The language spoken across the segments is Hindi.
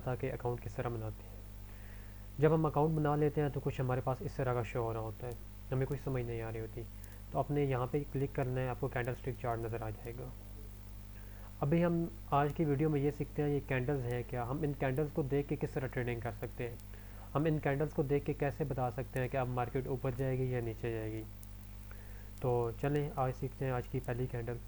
था कि अकाउंट किस तरह बनाते हैं। जब हम अकाउंट बना लेते हैं तो कुछ हमारे पास इस तरह का शो हो रहा होता है, हमें कुछ समझ नहीं आ रही होती, तो आपने यहाँ पे क्लिक करना है, आपको कैंडल स्टिक चार्ट नज़र आ जाएगा। अभी हम आज की वीडियो में ये सीखते हैं ये कैंडल्स हैं क्या, हम इन कैंडल्स को देख के किस तरह ट्रेडिंग कर सकते हैं, हम इन कैंडल्स को देख के कैसे बता सकते हैं कि अब मार्केट ऊपर जाएगी या नीचे जाएगी। तो चलें आज सीखते हैं आज की पहली कैंडल।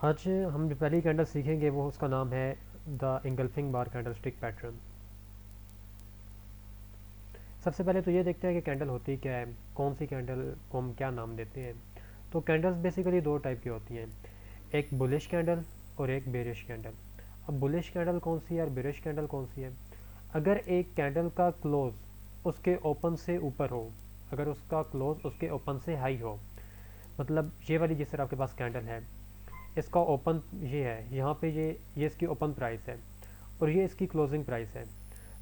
आज हम जो पहली कैंडल सीखेंगे वो उसका नाम है the engulfing bar candle stick pattern. सबसे पहले तो ये देखते हैं कि कैंडल होती क्या है, कौन सी कैंडल को हम क्या नाम देते हैं। तो कैंडल्स बेसिकली दो टाइप की होती हैं, एक बुलिश कैंडल और एक बेरिश कैंडल। अब बुलिश कैंडल कौन सी है और बेरिश कैंडल कौन सी है? अगर एक कैंडल का क्लोज उसके ओपन से ऊपर हो, अगर उसका क्लोज उसके ओपन से हाई हो, मतलब ये वाली जिस तरह आपके पास कैंडल है, इसका ओपन ये है, यहाँ पे ये इसकी ओपन प्राइस है और ये इसकी क्लोजिंग प्राइस है।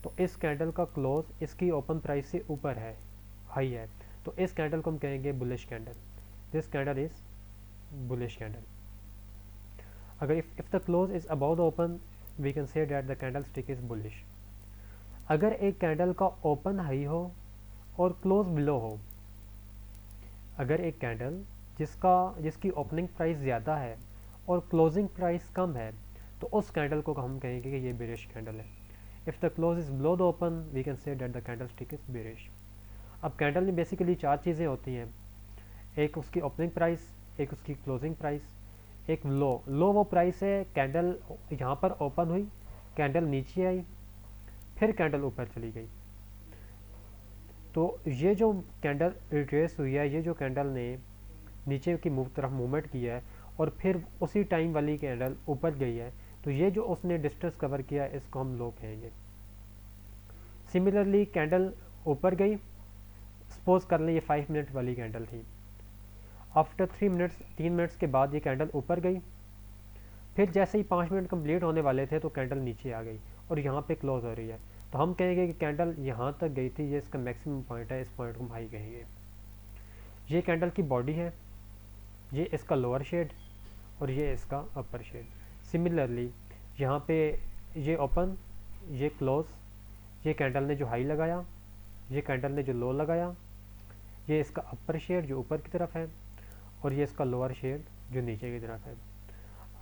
तो इस कैंडल का क्लोज इसकी ओपन प्राइस से ऊपर है, हाई है, तो इस कैंडल को हम कहेंगे bullish candle. This candle is bullish candle. अगर if the close is above the open we can say that the candlestick is bullish. अगर एक कैंडल का ओपन हाई हो और क्लोज बिलो हो, अगर एक कैंडल जिसकी ओपनिंग प्राइस ज़्यादा है और क्लोजिंग प्राइस कम है, तो उस कैंडल को हम कहेंगे कि ये बेरिश कैंडल है। If the close is below the open we can say that the candlestick is bearish. अब कैंडल में बेसिकली चार चीज़ें होती हैं, एक उसकी ओपनिंग प्राइस, एक उसकी क्लोजिंग प्राइस, एक लो वो प्राइस है कैंडल यहाँ पर ओपन हुई, कैंडल नीचे आई, फिर कैंडल ऊपर चली गई। तो ये जो कैंडल रिट्रेस हुई है, ये जो कैंडल ने नीचे की तरफ मूवमेंट किया है और फिर उसी टाइम वाली कैंडल ऊपर गई है, तो ये जो उसने डिस्टेंस कवर किया है इसको हम लो कहेंगे। सिमिलरली कैंडल ऊपर गई, सपोज कर लें ये 5 मिनट वाली कैंडल थी, आफ्टर 3 मिनट्स के बाद ये कैंडल ऊपर गई, फिर जैसे ही 5 मिनट कंप्लीट होने वाले थे तो कैंडल नीचे आ गई और यहाँ पे क्लोज हो रही है, तो हम कहेंगे कि कैंडल यहाँ तक गई थी, ये इसका मैक्सिमम पॉइंट है, इस पॉइंट को हम हाई कहेंगे। ये कैंडल की बॉडी है, ये इसका लोअर शेड और ये इसका अपर शेड। सिमिलरली यहाँ पे ये ओपन, ये क्लोज, ये कैंडल ने जो हाई लगाया, ये कैंडल ने जो लो लगाया, ये इसका अपर शेड जो ऊपर की तरफ है और ये इसका लोअर शेड जो नीचे की तरफ है।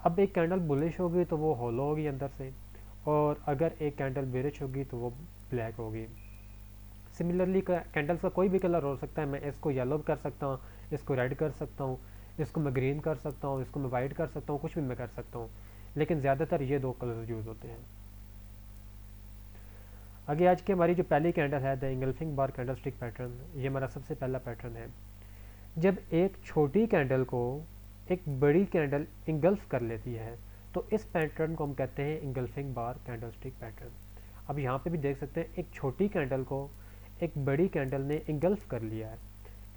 अब एक कैंडल बुलिश होगी तो वो होलो होगी अंदर से, और अगर एक कैंडल बेरिश होगी तो वो ब्लैक होगी। सिमिलरली कैंडल्स का कोई भी कलर हो सकता है, मैं इसको येलो कर सकता हूँ, इसको रेड कर सकता हूँ, इसको मैं ग्रीन कर सकता हूँ, इसको मैं वाइट कर सकता हूँ, कुछ भी मैं कर सकता हूँ, लेकिन ज़्यादातर ये दो कलर यूज़ होते हैं। आगे आज की हमारी जो पहली कैंडल है the engulfing bar candle stick pattern, ये हमारा सबसे पहला पैटर्न है। जब एक छोटी कैंडल को एक बड़ी कैंडल इंगल्फ कर लेती है तो इस पैटर्न को हम कहते हैं इंगल्फिंग बार कैंडल स्टिक पैटर्न। अब यहाँ पे भी देख सकते हैं एक छोटी कैंडल को एक बड़ी कैंडल ने इंगल्फ कर लिया है,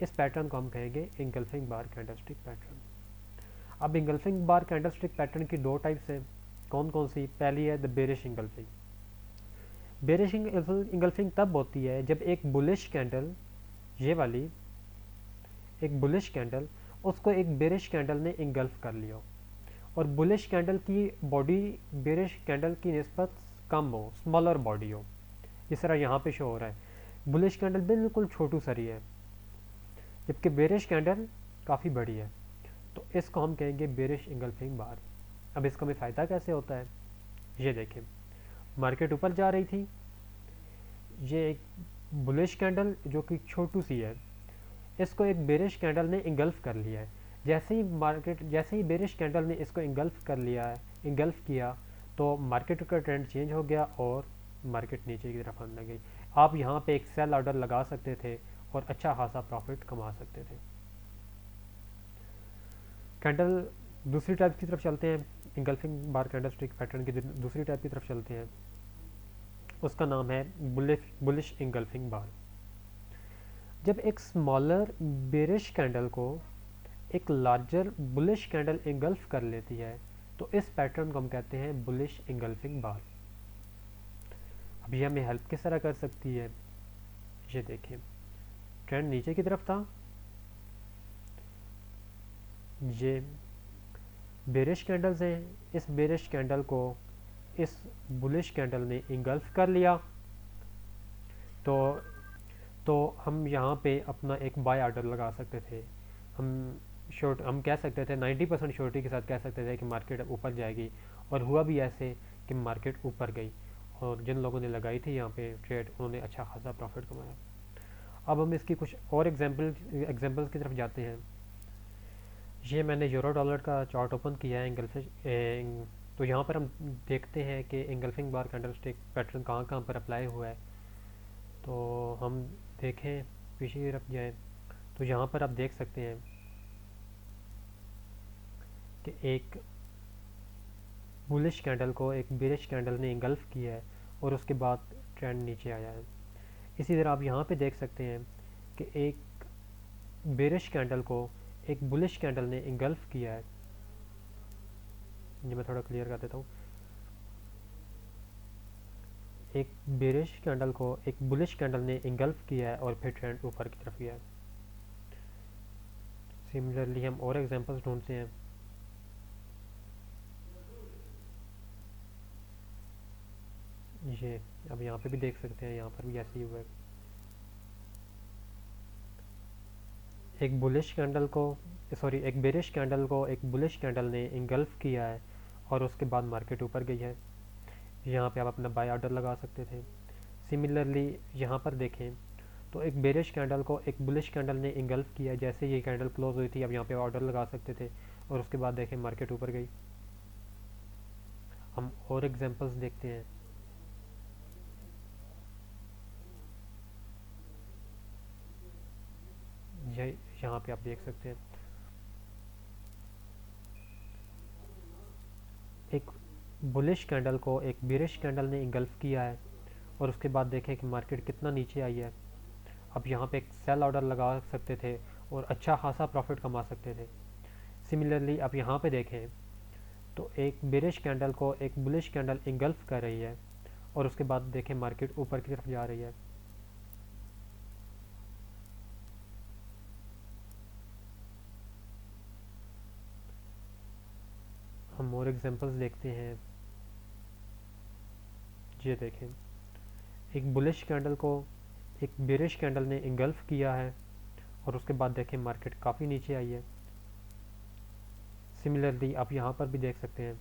इस पैटर्न को हम कहेंगे इंगल्फिंग बार कैंडल स्टिक पैटर्न। अब इंगल्फिंग बार कैंडल स्टिक पैटर्न की दो टाइप्स हैं, कौन कौन सी? पहली है the bearish engulfing. Bearish engulfing तब होती है जब एक बुलिश कैंडल, ये वाली एक बुलिश कैंडल, उसको एक बेरिश कैंडल ने इंगल्फ कर लिया और बुलिश कैंडल की बॉडी बेरिश कैंडल की निस्बत कम हो, स्मॉलर बॉडी हो, जिस तरह यहाँ पे शो हो रहा है। बुलिश कैंडल बिल्कुल छोटू सरी है जबकि बेरिश कैंडल काफ़ी बड़ी है, तो इसको हम कहेंगे बेरिश इंगल्फिंग बार। अब इसका हमें फ़ायदा कैसे होता है, ये देखें, मार्केट ऊपर जा रही थी, ये एक बुलिश कैंडल जो कि छोटू सी है, इसको एक बेरिश कैंडल ने इंगल्फ कर लिया है। जैसे ही बेरिश कैंडल ने इसको इंगल्फ कर लिया है, इंगल्फ किया, तो मार्केट का ट्रेंड चेंज हो गया और मार्केट नीचे की तरफ आने लगी। आप यहाँ पे एक सेल ऑर्डर लगा सकते थे और अच्छा खासा प्रॉफिट कमा सकते थे। कैंडल दूसरी टाइप की तरफ चलते हैं, इंगल्फिंग बार कैंडल स्टिक पैटर्न की दूसरी टाइप की तरफ चलते हैं, उसका नाम है बुलिश इंगल्फिंग बार। जब एक स्मॉलर बेरिश कैंडल को एक लार्जर बुलिश कैंडल इंगल्फ कर लेती है तो इस पैटर्न को हम कहते हैं बुलिश इंगल्फिंग बार। अभी हमें हेल्प किस तरह कर सकती है, ये देखें, ट्रेंड नीचे की तरफ था, ये बेरिश कैंडल्स हैं, इस बेरिश कैंडल को इस बुलिश कैंडल ने इंगल्फ कर लिया, तो हम यहाँ पे अपना एक बाय ऑर्डर लगा सकते थे। हम कह सकते थे 90% श्योरिटी के साथ कह सकते थे कि मार्केट ऊपर जाएगी, और हुआ भी ऐसे कि मार्केट ऊपर गई, और जिन लोगों ने लगाई थी यहाँ पे ट्रेड उन्होंने अच्छा खासा प्रॉफिट कमाया। अब हम इसकी कुछ और एग्जांपल्स की तरफ जाते हैं। ये मैंने यूरो डॉलर का चार्ट ओपन किया है तो यहाँ पर हम देखते हैं कि इंगल्फिंग बार कैंडलस्टिक पैटर्न कहाँ कहाँ पर अप्लाई हुआ है। तो हम देखें, पीछे की तरफ जाएं, तो यहाँ पर आप देख सकते हैं कि एक बुलिश कैंडल को एक बेरिश कैंडल ने इंगल्फ किया है और उसके बाद ट्रेंड नीचे आया है। इसी तरह आप यहाँ पे देख सकते हैं कि एक बेरिश कैंडल को एक बुलिश कैंडल ने इंगल्फ किया है। ये मैं थोड़ा क्लियर कर देता हूँ। एक बेरिश कैंडल को एक बुलिश कैंडल ने इंगल्फ किया है और फिर ट्रेंड ऊपर की तरफ गया है। सिमिलरली हम और एग्जांपल्स ढूंढते हैं। ये अब यहाँ पे भी देख सकते हैं, यहाँ पर भी ऐसे ही हुआ है। एक बेरिश कैंडल को एक बुलिश कैंडल ने इंगल्फ किया है और उसके बाद मार्केट ऊपर गई है। यहाँ पे आप अपना बाय ऑर्डर लगा सकते थे। सिमिलरली यहाँ पर देखें तो एक बेरिश कैंडल को एक बुलिश कैंडल ने इंगल्फ किया है। जैसे ये कैंडल क्लोज हुई थी, अब यहाँ पे ऑर्डर लगा सकते थे और उसके बाद देखें मार्केट ऊपर गई। हम और एग्जांपल्स देखते हैं। यहाँ पे आप देख सकते हैं एक बुलिश कैंडल को एक बेरिश कैंडल ने इंगल्फ किया है और उसके बाद देखें कि मार्केट कितना नीचे आई है। अब यहाँ पे एक सेल ऑर्डर लगा सकते थे और अच्छा खासा प्रॉफिट कमा सकते थे। सिमिलरली आप यहाँ पे देखें तो एक बेरिश कैंडल को एक बुलिश कैंडल इंगल्फ कर रही है और उसके बाद देखें मार्केट ऊपर की तरफ जा रही है। हम और एग्जांपल्स देखते हैं। ये देखें, एक बुलिश कैंडल को एक बेरिश कैंडल ने इंगल्फ किया है और उसके बाद देखें मार्केट काफ़ी नीचे आई है। सिमिलरली आप यहाँ पर भी देख सकते हैं,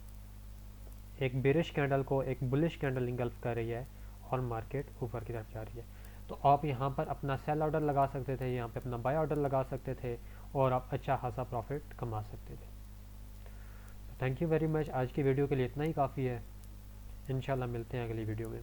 एक बेरिश कैंडल को एक बुलिश कैंडल इंगल्फ कर रही है और मार्केट ऊपर की तरफ जा रही है। तो आप यहाँ पर अपना सेल ऑर्डर लगा सकते थे, यहाँ पे अपना बाय ऑर्डर लगा सकते थे और आप अच्छा खासा प्रॉफिट कमा सकते थे। Thank you very much. आज की वीडियो के लिए इतना ही काफ़ी है। इंशाल्लाह मिलते हैं अगली वीडियो में।